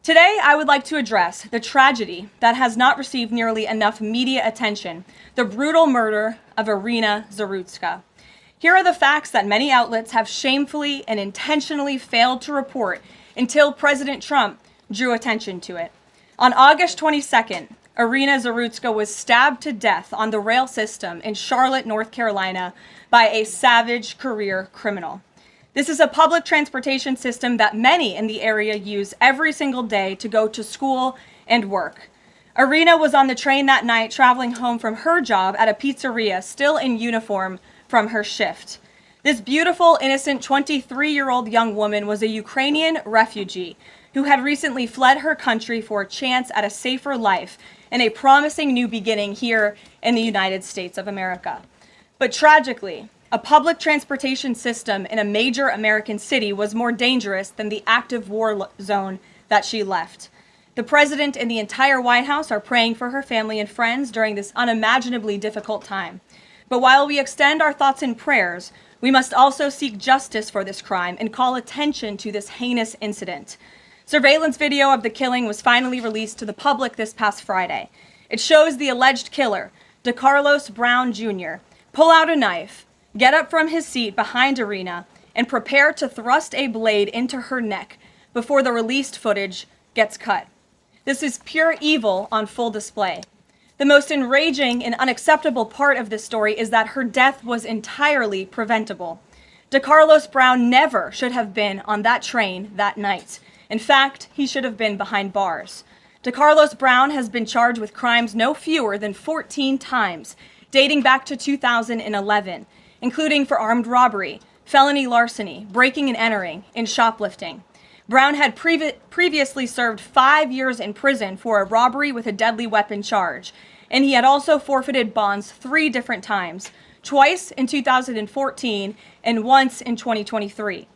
Today, I would like to address the tragedy that has not received nearly enough media attention, the brutal murder of Irina Zarutska. Here are the facts that many outlets have shamefully and intentionally failed to report until President Trump drew attention to it. On August 22nd, Irina Zarutska was stabbed to death on the rail system in Charlotte, North Carolina, by a savage career criminal. This is a public transportation system that many in the area use every single day to go to school and work. Irina was on the train that night traveling home from her job at a pizzeria, still in uniform from her shift. This beautiful, innocent 23-year-old young woman was a Ukrainian refugee who had recently fled her country for a chance at a safer life and a promising new beginning here in the United States of America. But tragically, a public transportation system in a major American city was more dangerous than the active war zone that she left. The president and the entire White House are praying for her family and friends during this unimaginably difficult time. But while we extend our thoughts and prayers, we must also seek justice for this crime and call attention to this heinous incident. Surveillance video of the killing was finally released to the public this past Friday. It shows the alleged killer, DeCarlos Brown Jr., pull out a knife, get up from his seat behind Irina, and prepare to thrust a blade into her neck before the released footage gets cut. This is pure evil on full display. The most enraging and unacceptable part of this story is that her death was entirely preventable. DeCarlos Brown never should have been on that train that night. In fact, he should have been behind bars. DeCarlos Brown has been charged with crimes no fewer than 14 times, dating back to 2011, including for armed robbery, felony larceny, breaking and entering, and shoplifting. Brown had previously served 5 years in prison for a robbery with a deadly weapon charge, and he had also forfeited bonds 3 different times, twice in 2014 and once in 2023.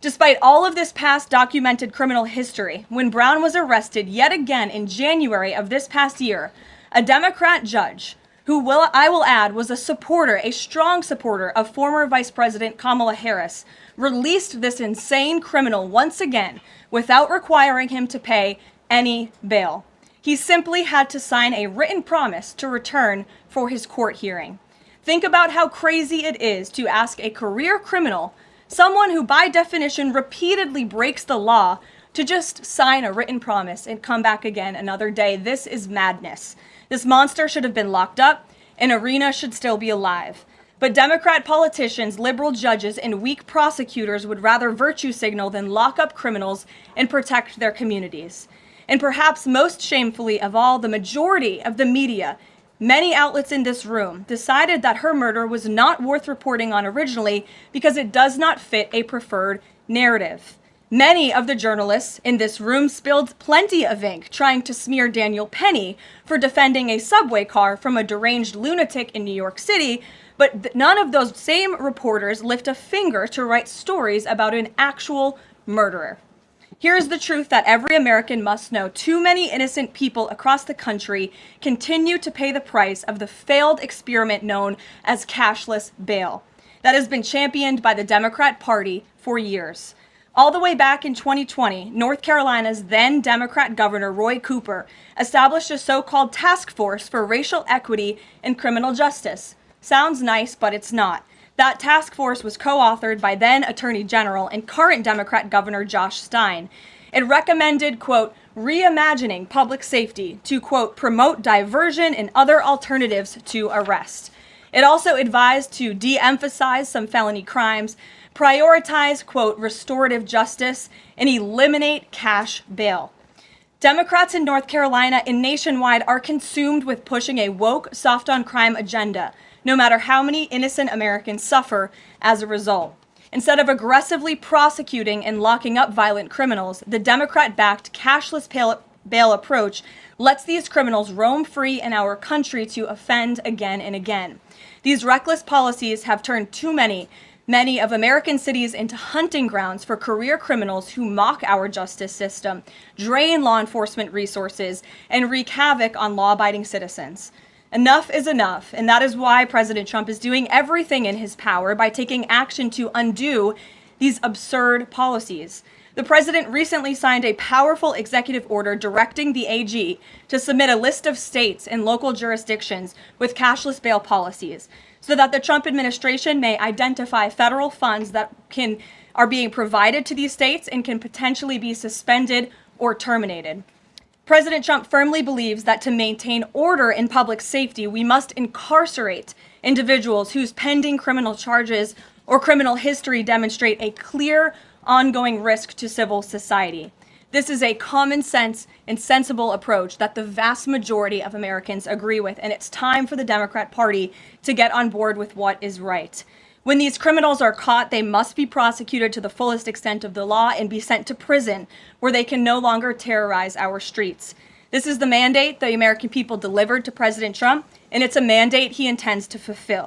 Despite all of this past documented criminal history, when Brown was arrested yet again in January of this past year, a Democrat judge, I will add was a strong supporter of former Vice President Kamala Harris, released this insane criminal once again without requiring him to pay any bail. He simply had to sign a written promise to return for his court hearing. Think about how crazy it is to ask a career criminal, someone who by definition repeatedly breaks the law, to just sign a written promise and come back again another day. This is madness. This monster should have been locked up, and Irina should still be alive. But Democrat politicians, liberal judges, and weak prosecutors would rather virtue signal than lock up criminals and protect their communities. And perhaps most shamefully of all, the majority of the media, many outlets in this room, decided that her murder was not worth reporting on originally because it does not fit a preferred narrative. Many of the journalists in this room spilled plenty of ink trying to smear Daniel Penny for defending a subway car from a deranged lunatic in New York City, but none of those same reporters lift a finger to write stories about an actual murderer. Here's the truth that every American must know. Too many innocent people across the country continue to pay the price of the failed experiment known as cashless bail that has been championed by the Democrat Party for years. All the way back in 2020, North Carolina's then Democrat Governor Roy Cooper established a so-called task force for racial equity and criminal justice. Sounds nice, but it's not. That task force was co-authored by then Attorney General and current Democrat Governor Josh Stein. It recommended, quote, reimagining public safety to, quote, promote diversion and other alternatives to arrest. It also advised to de-emphasize some felony crimes, prioritize, quote, restorative justice, and eliminate cash bail. Democrats in North Carolina and nationwide are consumed with pushing a woke, soft-on-crime agenda, no matter how many innocent Americans suffer as a result. Instead of aggressively prosecuting and locking up violent criminals, the Democrat-backed cashless bail approach lets these criminals roam free in our country to offend again and again. These reckless policies have turned too many of American cities into hunting grounds for career criminals who mock our justice system, drain law enforcement resources, and wreak havoc on law-abiding citizens. Enough is enough, and that is why President Trump is doing everything in his power by taking action to undo these absurd policies. The president recently signed a powerful executive order directing the AG to submit a list of states and local jurisdictions with cashless bail policies so that the Trump administration may identify federal funds that are being provided to these states and can potentially be suspended or terminated. President Trump firmly believes that to maintain order in public safety, we must incarcerate individuals whose pending criminal charges or criminal history demonstrate a clear, ongoing risk to civil society. This is a common sense and sensible approach that the vast majority of Americans agree with, and it's time for the Democrat Party to get on board with what is right. When these criminals are caught, they must be prosecuted to the fullest extent of the law and be sent to prison, where they can no longer terrorize our streets. This is the mandate the American people delivered to President Trump, and it's a mandate he intends to fulfill.